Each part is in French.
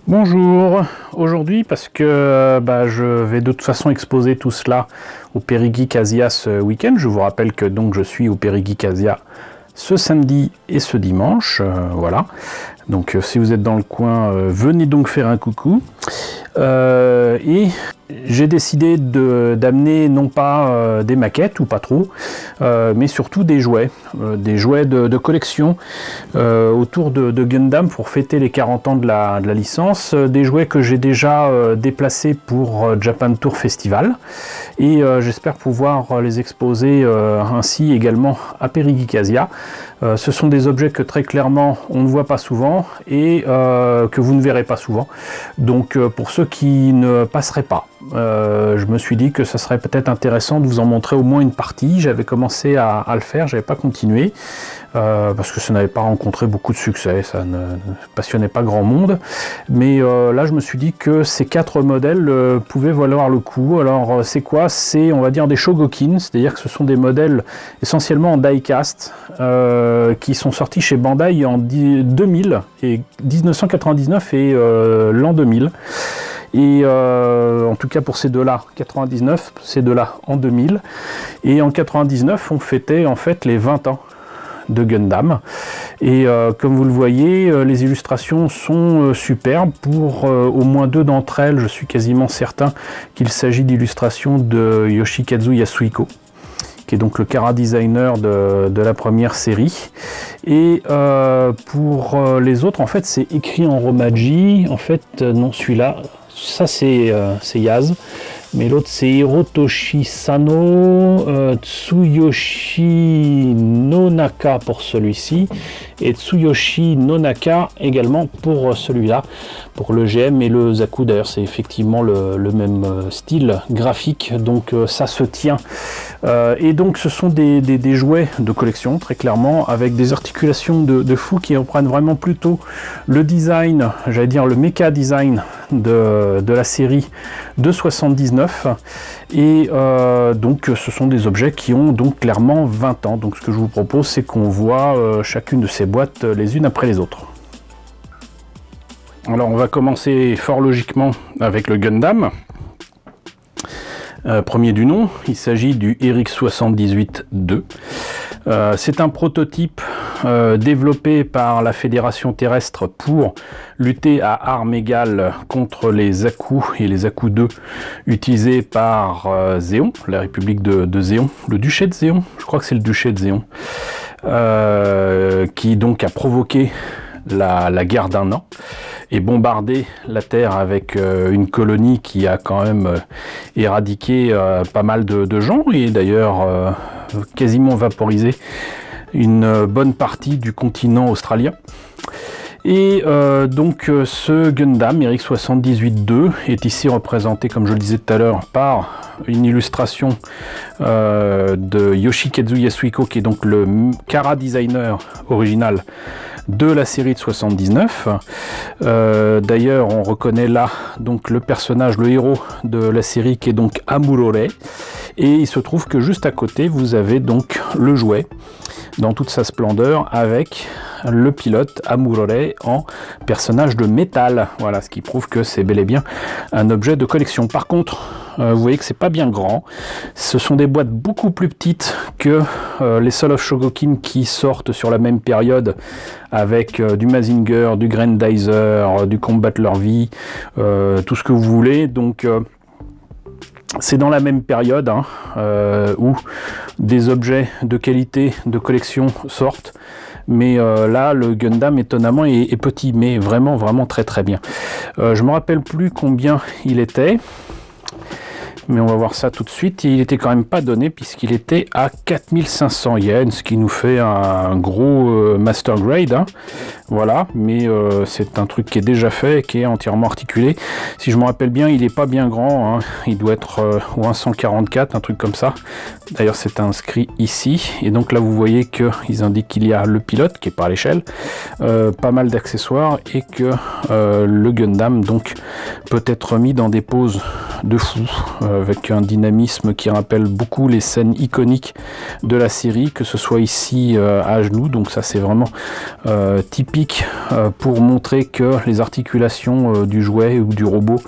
Bonjour, aujourd'hui parce que je vais de toute façon exposer tout cela au Périgeek Asia ce week-end. Je vous rappelle que donc je suis au Périgeek Asia ce samedi et ce dimanche, voilà. Donc si vous êtes dans le coin, venez donc faire un coucou. Et j'ai décidé d'amener non pas des maquettes ou pas trop, mais surtout des jouets de collection autour de Gundam pour fêter les 40 ans de la licence, des jouets que j'ai déjà déplacés pour Japan Tour Festival et j'espère pouvoir les exposer ainsi également à Périgeek Asia. Ce sont des objets que très clairement on ne voit pas souvent et que vous ne verrez pas souvent, donc pour ceux qui ne passeraient pas, je me suis dit que ça serait peut-être intéressant de vous en montrer au moins une partie. J'avais commencé à le faire, j'avais pas continué parce que ça n'avait pas rencontré beaucoup de succès, ça ne passionnait pas grand monde, mais là je me suis dit que ces 4 modèles pouvaient valoir le coup. Alors c'est quoi? C'est, on va dire, des Shogokin, c'est-à-dire que ce sont des modèles essentiellement en die-cast qui sont sortis chez Bandai en 2000 et 1999 et l'an 2000. Et en tout cas pour ces deux-là, 99, ces deux-là en 2000. Et en 99, on fêtait en fait les 20 ans de Gundam. Et comme vous le voyez, les illustrations sont superbes. Pour au moins 2 d'entre elles, je suis quasiment certain qu'il s'agit d'illustrations de Yoshikazu Yasuhiko, qui est donc le chara designer de la première série. Et pour les autres, en fait, c'est écrit en romaji. En fait, non, celui-là, ça c'est Yaz, mais l'autre c'est Hirotoshi Sano, Tsuyoshi Nonaka pour celui-ci, et Tsuyoshi Nonaka également pour celui-là, pour le GM et le Zaku. D'ailleurs c'est effectivement le même style graphique, donc ça se tient. Et donc ce sont des jouets de collection, très clairement, avec des articulations de fou qui reprennent vraiment plutôt le design, j'allais dire le mecha design de la série de 79. Et donc ce sont des objets qui ont donc clairement 20 ans. Donc ce que je vous propose, c'est qu'on voit chacune de ces boîtes les unes après les autres. Alors on va commencer fort logiquement avec le Gundam. Premier du nom, il s'agit du RX-78-2. C'est un prototype développé par la Fédération terrestre pour lutter à armes égales contre les Zaku et les Zaku 2 utilisés par Zéon, la République de Zéon, le duché de Zéon, je crois que c'est le duché de Zéon, qui donc a provoqué la guerre d'un an et bombardé la Terre avec une colonie qui a quand même éradiqué pas mal de gens et d'ailleurs quasiment vaporisé une bonne partie du continent australien. Et donc ce Gundam RX-78-2 est ici représenté, comme je le disais tout à l'heure, par une illustration de Yoshikazu Yasuhiko, qui est donc le chara designer original de la série de 79. D'ailleurs on reconnaît là donc le personnage, le héros de la série, qui est donc Amurore, et il se trouve que juste à côté vous avez donc le jouet dans toute sa splendeur avec le pilote Amurore en personnage de métal. Voilà, ce qui prouve que c'est bel et bien un objet de collection. Par contre, vous voyez que c'est pas bien grand. Ce sont des boîtes beaucoup plus petites que les Soul of Shogokin qui sortent sur la même période avec du Mazinger, du Grandizer, du Combattler V, tout ce que vous voulez. Donc c'est dans la même période où des objets de qualité de collection sortent, mais là le Gundam étonnamment est petit, mais vraiment très très bien. Je me rappelle plus combien il était, mais on va voir ça tout de suite. Et il était quand même pas donné puisqu'il était à 4500 yens, ce qui nous fait un gros master grade, hein. Voilà, mais c'est un truc qui est déjà fait, qui est entièrement articulé. Si je me rappelle bien, il est pas bien grand, hein. Il doit être au 144, un truc comme ça. D'ailleurs c'est inscrit ici, et donc là vous voyez qu'ils indiquent qu'il y a le pilote qui est pas à l'échelle, pas mal d'accessoires, et que le Gundam donc peut être mis dans des poses de fou, avec un dynamisme qui rappelle beaucoup les scènes iconiques de la série, que ce soit ici à genoux, donc ça c'est vraiment typique pour montrer que les articulations du jouet ou du robot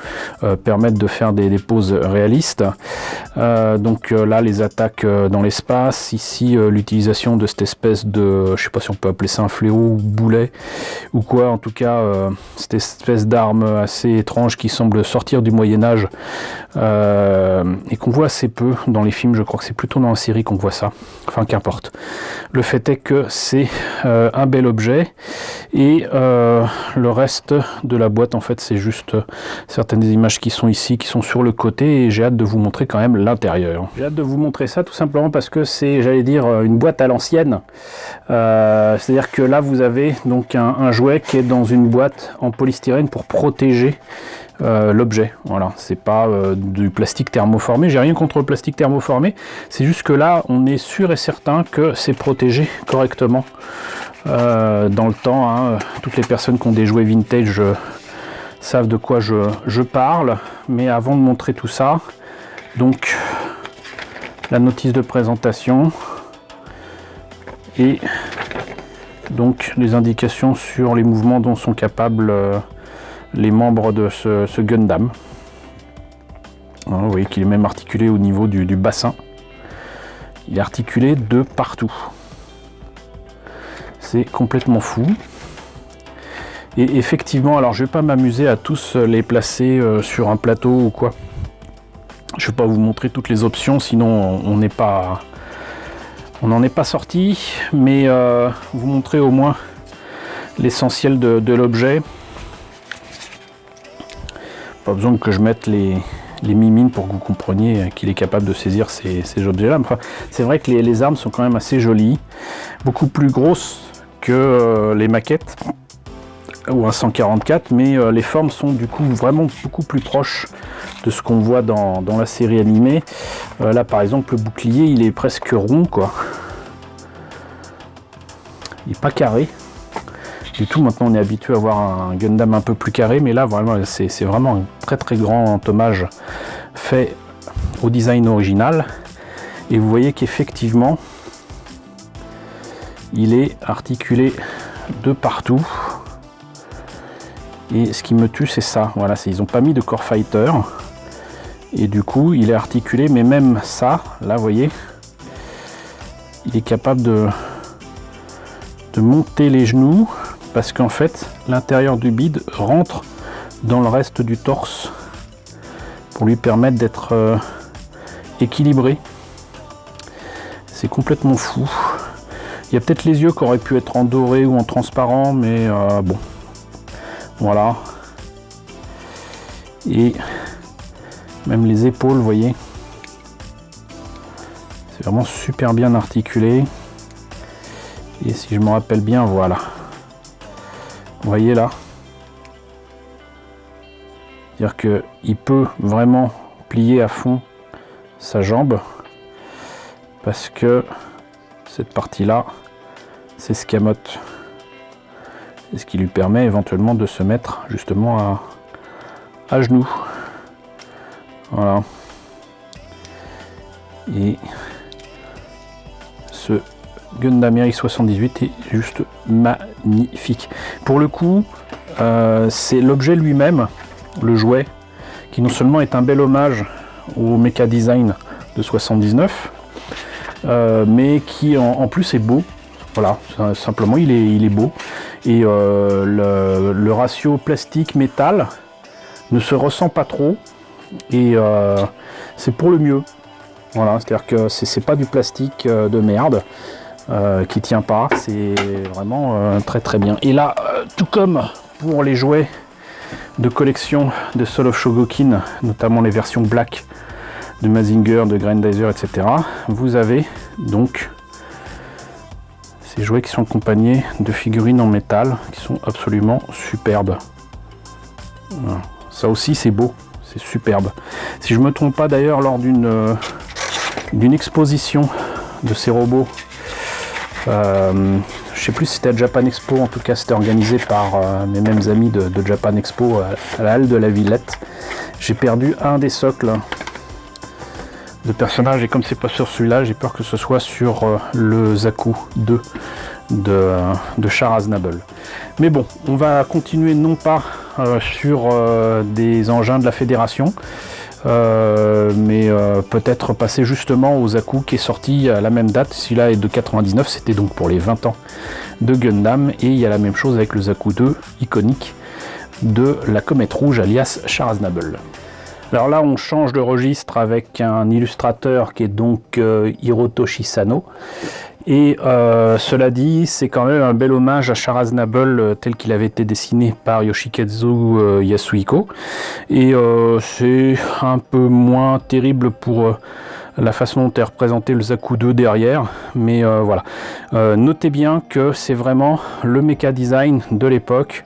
permettent de faire des poses réalistes. Donc là les attaques dans l'espace, ici l'utilisation de cette espèce de, je sais pas si on peut appeler ça un fléau ou boulet ou quoi, en tout cas cette espèce d'arme assez étrange qui semble sortir du Moyen-Âge et qu'on voit assez peu dans les films. Je crois que c'est plutôt dans la série qu'on voit ça, enfin qu'importe. Le fait est que c'est un bel objet et le reste de la boîte en fait c'est juste certaines des images qui sont ici, qui sont sur le côté, et j'ai hâte de vous montrer quand même l'intérieur. J'ai hâte de vous montrer ça tout simplement parce que c'est, j'allais dire, une boîte à l'ancienne. C'est-à-dire que là vous avez donc un jouet qui est dans une boîte en polystyrène pour protéger l'objet. Voilà, c'est pas du plastique thermoformé, j'ai rien contre le plastique thermoformé, c'est juste que là on est sûr et certain que c'est protégé correctement dans le temps, hein. Toutes les personnes qui ont des jouets vintage savent de quoi je parle, mais avant de montrer tout ça, donc la notice de présentation et donc les indications sur les mouvements dont sont capables les membres de ce Gundam. Vous voyez qu'il est même articulé au niveau du bassin. Il est articulé de partout. C'est complètement fou. Et effectivement, alors je vais pas m'amuser à tous les placer sur un plateau ou quoi. Je vais pas vous montrer toutes les options, sinon on n'en est pas sorti, mais vous montrer au moins l'essentiel de l'objet. Pas besoin que je mette les mimines pour que vous compreniez qu'il est capable de saisir ces objets-là. Enfin, c'est vrai que les armes sont quand même assez jolies, beaucoup plus grosses que les maquettes ou un 144, mais les formes sont du coup vraiment beaucoup plus proches de ce qu'on voit dans la série animée. Là par exemple le bouclier il est presque rond quoi, il n'est pas carré du tout. Maintenant on est habitué à voir un Gundam un peu plus carré, mais là vraiment c'est vraiment un très grand hommage fait au design original, et vous voyez qu'effectivement il est articulé de partout. Et ce qui me tue c'est ça, voilà, ils n'ont pas mis de Core Fighter et du coup il est articulé, mais même ça là vous voyez il est capable de monter les genoux parce qu'en fait l'intérieur du bide rentre dans le reste du torse pour lui permettre d'être équilibré. C'est complètement fou. Il y a peut-être les yeux qui auraient pu être en doré ou en transparent, mais bon voilà. Et même les épaules, vous voyez, c'est vraiment super bien articulé. Et si je me rappelle bien, voilà, vous voyez là, c'est-à-dire que il peut vraiment plier à fond sa jambe parce que cette partie là s'escamote, et ce qui lui permet éventuellement de se mettre justement à genoux. Voilà. Et ce Gundam RX78 est juste magnifique. Pour le coup, c'est l'objet lui-même, le jouet, qui non seulement est un bel hommage au mecha design de 79, mais qui en plus est beau. Voilà, simplement il est beau. Et le ratio plastique-métal ne se ressent pas trop, et c'est pour le mieux. Voilà, c'est-à-dire que c'est pas du plastique de merde qui tient pas, c'est vraiment très bien. Et là, tout comme pour les jouets de collection de Soul of Shogokin, notamment les versions black de Mazinger, de Grandizer, etc., vous avez donc ces jouets qui sont accompagnés de figurines en métal qui sont absolument superbes. Voilà. Ça aussi c'est beau, c'est superbe. Si je me trompe pas d'ailleurs, lors d'une exposition de ces robots, je je sais plus si c'était à Japan Expo, en tout cas c'était organisé par mes mêmes amis de Japan Expo à la halle de la Villette. J'ai perdu un des socles de personnages et comme c'est pas sur celui-là, j'ai peur que ce soit sur le Zaku 2 de Char Aznable. Mais bon, on va continuer non pas sur des engins de la Fédération, mais peut-être passer justement au Zaku qui est sorti à la même date. Celui-là est de 99, c'était donc pour les 20 ans de Gundam, et il y a la même chose avec le Zaku 2 iconique de la comète rouge alias Char Aznable. Alors là, on change de registre avec un illustrateur qui est donc Hirotoshi Sano. Et cela dit, c'est quand même un bel hommage à Char Aznable tel qu'il avait été dessiné par Yoshikazu Yasuhiko. Et c'est un peu moins terrible pour la façon dont est représenté le Zaku 2 derrière. Mais voilà. Notez bien que c'est vraiment le mecha design de l'époque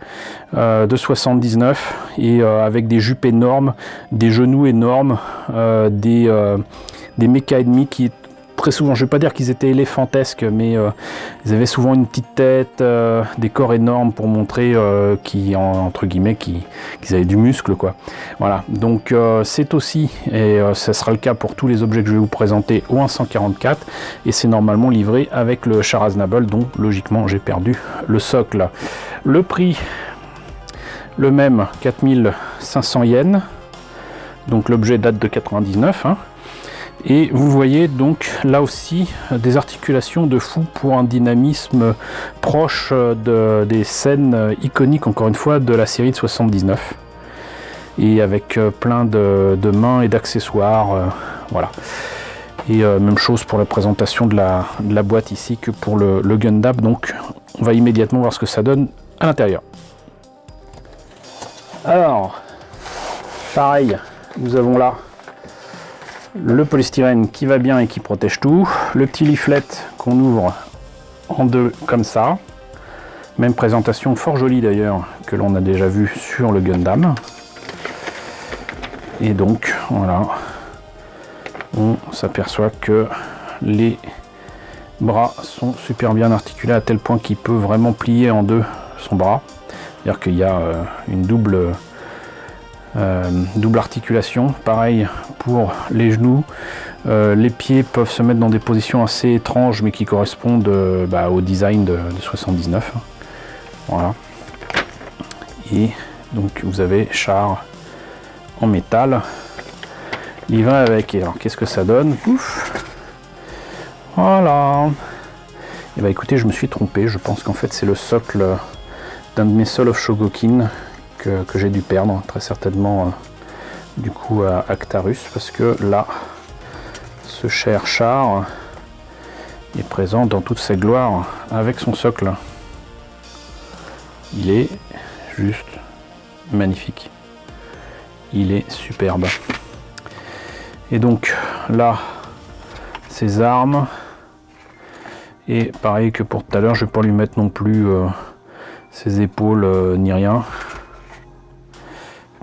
de 79 et avec des jupes énormes, des genoux énormes, des mechas ennemis qui très souvent, je ne vais pas dire qu'ils étaient éléphantesques, mais ils avaient souvent une petite tête, des corps énormes pour montrer entre guillemets qu'ils avaient du muscle, quoi. Voilà, donc c'est aussi, et ça sera le cas pour tous les objets que je vais vous présenter, au 144, et c'est normalement livré avec le Char Aznable, dont logiquement j'ai perdu le socle. Le prix, le même, 4500 yens, donc l'objet date de 99, hein. Et vous voyez donc là aussi des articulations de fou pour un dynamisme proche des scènes iconiques, encore une fois, de la série de 79. Et avec plein de mains et d'accessoires, voilà. Et même chose pour la présentation de la boîte ici que pour le Gundam. Donc on va immédiatement voir ce que ça donne à l'intérieur. Alors, pareil, nous avons là le polystyrène qui va bien et qui protège tout, le petit leaflet qu'on ouvre en deux comme ça, même présentation fort jolie d'ailleurs que l'on a déjà vu sur le Gundam, et donc voilà, on s'aperçoit que les bras sont super bien articulés à tel point qu'il peut vraiment plier en deux son bras, c'est-à-dire qu'il y a une double articulation, pareil pour les genoux. Les pieds peuvent se mettre dans des positions assez étranges mais qui correspondent au design de 79. Voilà. Et donc vous avez Char en métal livré avec. Et alors qu'est-ce que ça donne? Ouf. Voilà. Et bah écoutez, je me suis trompé, je pense qu'en fait c'est le socle d'un de mes Soul of Shogokin que j'ai dû perdre, très certainement du coup à Actarus, parce que là, ce cher Char est présent dans toute sa gloire avec son socle. Il est juste magnifique. Il est superbe. Et donc là, ses armes. Et pareil que pour tout à l'heure, je ne vais pas lui mettre non plus ses épaules ni rien.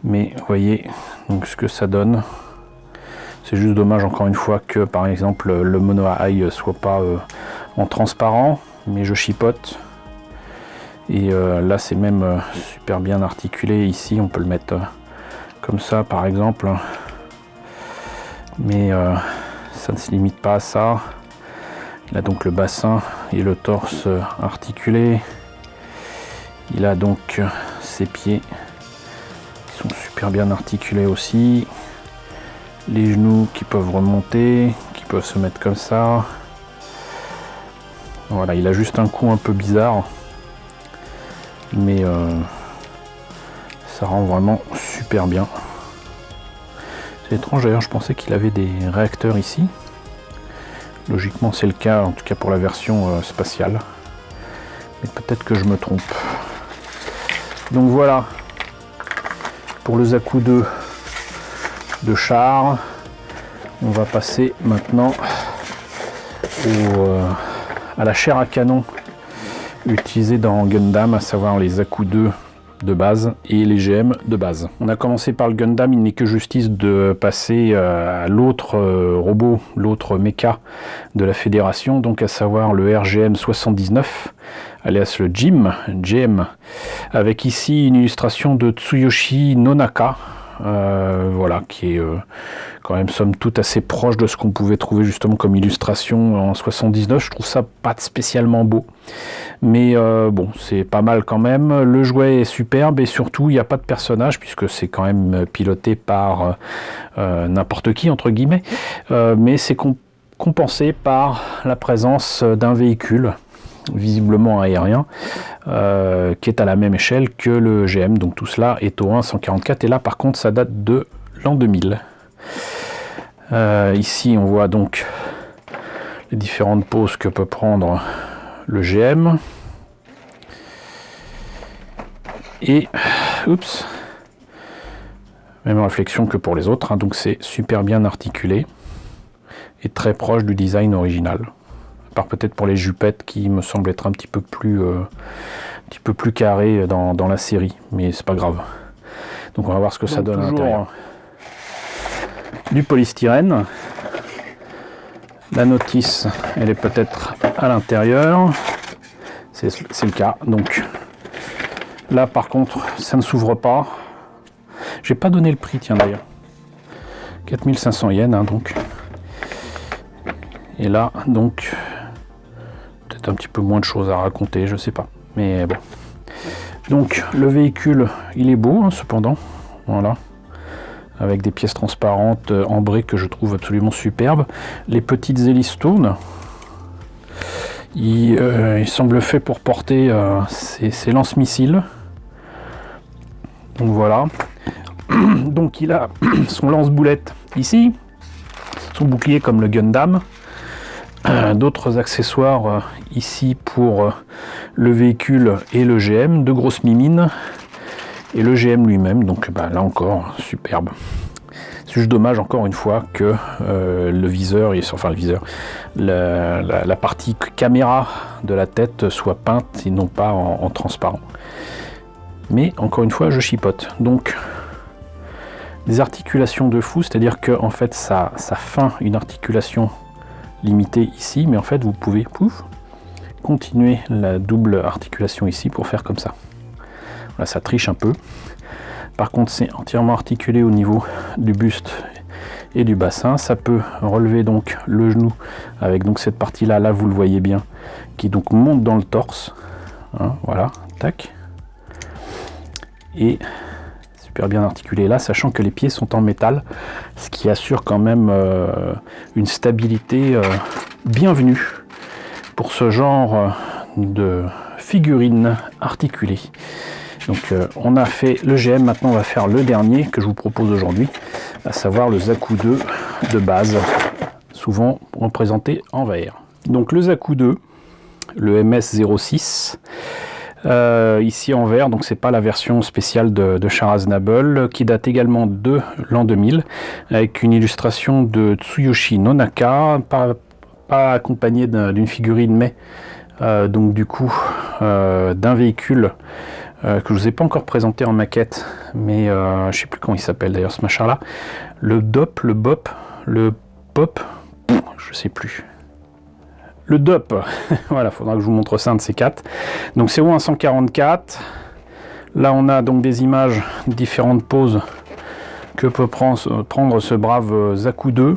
Mais vous voyez donc ce que ça donne. C'est juste dommage encore une fois que par exemple le mono eye soit pas en transparent, mais je chipote. Et là c'est même super bien articulé. Ici on peut le mettre comme ça par exemple. Mais ça ne se limite pas à ça. Il a donc le bassin et le torse articulés. Il a donc ses pieds qui sont super bien articulés aussi. Les genoux qui peuvent remonter, qui peuvent se mettre comme ça. Voilà, il a juste un cou un peu bizarre. Mais ça rend vraiment super bien. C'est étrange d'ailleurs, je pensais qu'il avait des réacteurs ici. Logiquement c'est le cas, en tout cas pour la version spatiale. Mais peut-être que je me trompe. Donc voilà pour le Zaku 2 de Char. On va passer maintenant à la chair à canon utilisée dans Gundam, à savoir les Zaku 2 de base et les GM de base. On a commencé par le Gundam, il n'est que justice de passer à l'autre robot, l'autre mecha de la fédération, donc à savoir le RGM 79, alias le GM, avec ici une illustration de Tsuyoshi Nonaka, voilà, qui est quand même somme toute assez proche de ce qu'on pouvait trouver justement comme illustration en 79. Je trouve ça pas spécialement beau, mais bon, c'est pas mal quand même. Le jouet est superbe et surtout il n'y a pas de personnage puisque c'est quand même piloté par n'importe qui entre guillemets, mais c'est compensé par la présence d'un véhicule visiblement aérien, qui est à la même échelle que le GM, donc tout cela est au 1/144, et là par contre ça date de l'an 2000. Ici on voit donc les différentes poses que peut prendre le GM, et oups, même réflexion que pour les autres, hein, donc c'est super bien articulé et très proche du design original. Part peut-être pour les jupettes qui me semblent être un petit peu plus carrées dans la série, mais c'est pas grave. Donc on va voir ce que ça donne à l'intérieur. Du polystyrène. La notice, elle est peut-être à l'intérieur. C'est le cas. Donc là par contre, ça ne s'ouvre pas. J'ai pas donné le prix, tiens d'ailleurs. 4500 yens, hein, donc. Et là, donc, peut-être un petit peu moins de choses à raconter, je sais pas. Mais bon. Donc, le véhicule, il est beau, hein, cependant. Voilà. Avec des pièces transparentes ambrées que je trouve absolument superbes. Les petites hélices tournent. Il semble fait pour porter ses lance-missiles. Donc voilà. Donc il a son lance-boulette ici. Son bouclier comme le Gundam. D'autres accessoires ici pour le véhicule et le GM, de grosses mimines et le GM lui-même, donc bah, là encore superbe. C'est juste dommage encore une fois que le viseur, enfin le viseur, la partie caméra de la tête soit peinte et non pas en transparent. Mais encore une fois je chipote. Donc des articulations de fou, c'est-à-dire que en fait ça feint une articulation limité ici, mais en fait vous pouvez continuer la double articulation ici pour faire comme ça. Là ça triche un peu. Par contre c'est entièrement articulé au niveau du buste et du bassin. Ça peut relever donc le genou avec donc cette partie là, vous le voyez bien, qui donc monte dans le torse, hein, voilà, tac, et super bien articulé là, sachant que les pieds sont en métal, ce qui assure quand même une stabilité bienvenue pour ce genre de figurine articulée. Donc on a fait le GM, maintenant on va faire le dernier que je vous propose aujourd'hui, à savoir le Zaku 2 de base, souvent représenté en VR. Donc le Zaku 2, le MS-06, ici en vert, donc c'est pas la version spéciale de Char Aznable, qui date également de l'an 2000, avec une illustration de Tsuyoshi Nonaka, pas accompagnée d'une figurine, mais donc du coup d'un véhicule que je vous ai pas encore présenté en maquette, mais je sais plus comment il s'appelle d'ailleurs ce machin là, le DOP, le BOP, le POP, je sais plus. Le DOP, voilà, faudra que je vous montre ça, un de ces quatre. Donc c'est au 144. Là on a donc des images, différentes poses que peut prendre ce brave Zaku 2.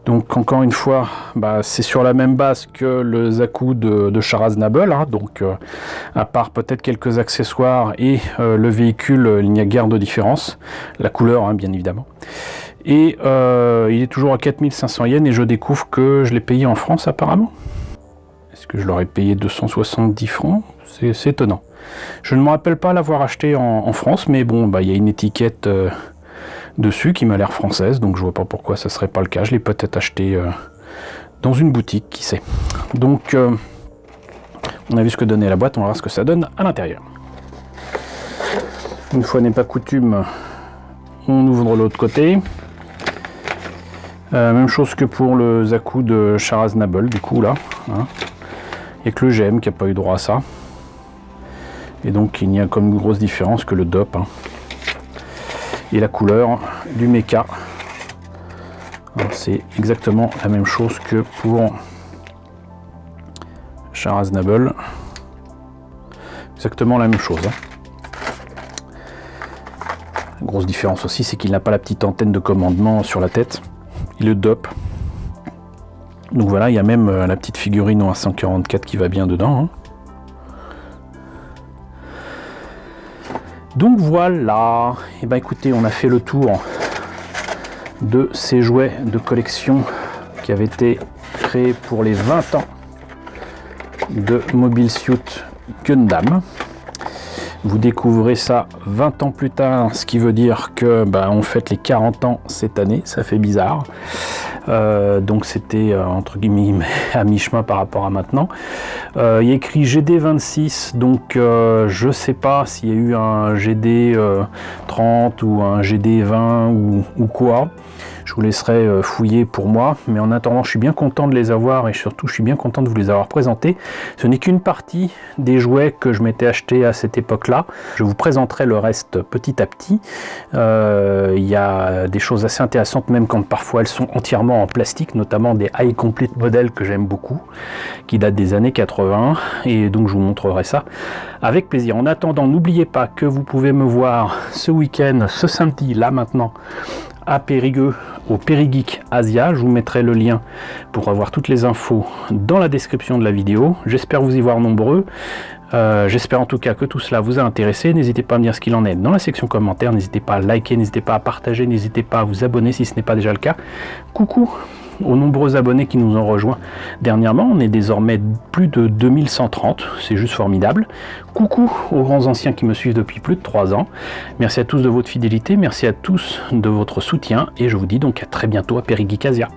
Donc encore une fois, bah, c'est sur la même base que le Zaku de Char Aznable, hein, donc à part peut-être quelques accessoires et le véhicule, il n'y a guère de différence. La couleur, hein, bien évidemment. Et il est toujours à 4500 yens et je découvre que je l'ai payé en France apparemment. Est-ce que je l'aurais payé 270 francs? C'est étonnant. Je ne me rappelle pas l'avoir acheté en France, mais bon, bah, il y a une étiquette dessus qui m'a l'air française, donc je vois pas pourquoi ça serait pas le cas. Je l'ai peut-être acheté dans une boutique, qui sait. Donc on a vu ce que donnait la boîte, on va voir ce que ça donne à l'intérieur. Une fois n'est pas coutume, on ouvre de l'autre côté. Même chose que pour le Zaku de Char Aznable, du coup là, hein, Il n'y a que le GM qui n'a pas eu droit à ça. Et donc il n'y a comme une grosse différence que le DOP hein, et la couleur du mecha. C'est exactement la même chose que pour Char Aznable. Exactement la même chose. Hein. La grosse différence aussi, c'est qu'il n'a pas la petite antenne de commandement sur la tête. Il le DOP. Donc voilà, il y a même la petite figurine en 144 qui va bien dedans. Hein. Donc voilà, et ben écoutez, on a fait le tour de ces jouets de collection qui avaient été créés pour les 20 ans de Mobile Suit Gundam. Vous découvrez ça 20 ans plus tard, ce qui veut dire que on fête les 40 ans cette année, ça fait bizarre. Donc c'était entre guillemets à mi-chemin par rapport à maintenant. Il y a écrit GD26, donc je sais pas s'il y a eu un GD30 ou un GD20 ou quoi. Je vous laisserai fouiller pour moi, mais en attendant, je suis bien content de les avoir et surtout, je suis bien content de vous les avoir présentés. Ce n'est qu'une partie des jouets que je m'étais acheté à cette époque-là. Je vous présenterai le reste petit à petit. Il y a des choses assez intéressantes, même quand parfois elles sont entièrement en plastique, notamment des High Complete modèles que j'aime beaucoup, qui datent des années 80, et donc je vous montrerai ça avec plaisir. En attendant, n'oubliez pas que vous pouvez me voir ce week-end, ce samedi, là maintenant, à Périgueux, au Périgeek Asia. Je vous mettrai le lien pour avoir toutes les infos dans la description de la vidéo. J'espère vous y voir nombreux. J'espère en tout cas que tout cela vous a intéressé. N'hésitez pas à me dire ce qu'il en est dans la section commentaires. N'hésitez pas à liker, n'hésitez pas à partager, n'hésitez pas à vous abonner si ce n'est pas déjà le cas. Coucou aux nombreux abonnés qui nous ont rejoints dernièrement. On est désormais plus de 2130, c'est juste formidable. Coucou aux grands anciens qui me suivent depuis plus de 3 ans. Merci à tous de votre fidélité, merci à tous de votre soutien et je vous dis donc à très bientôt à Périgeek Asia.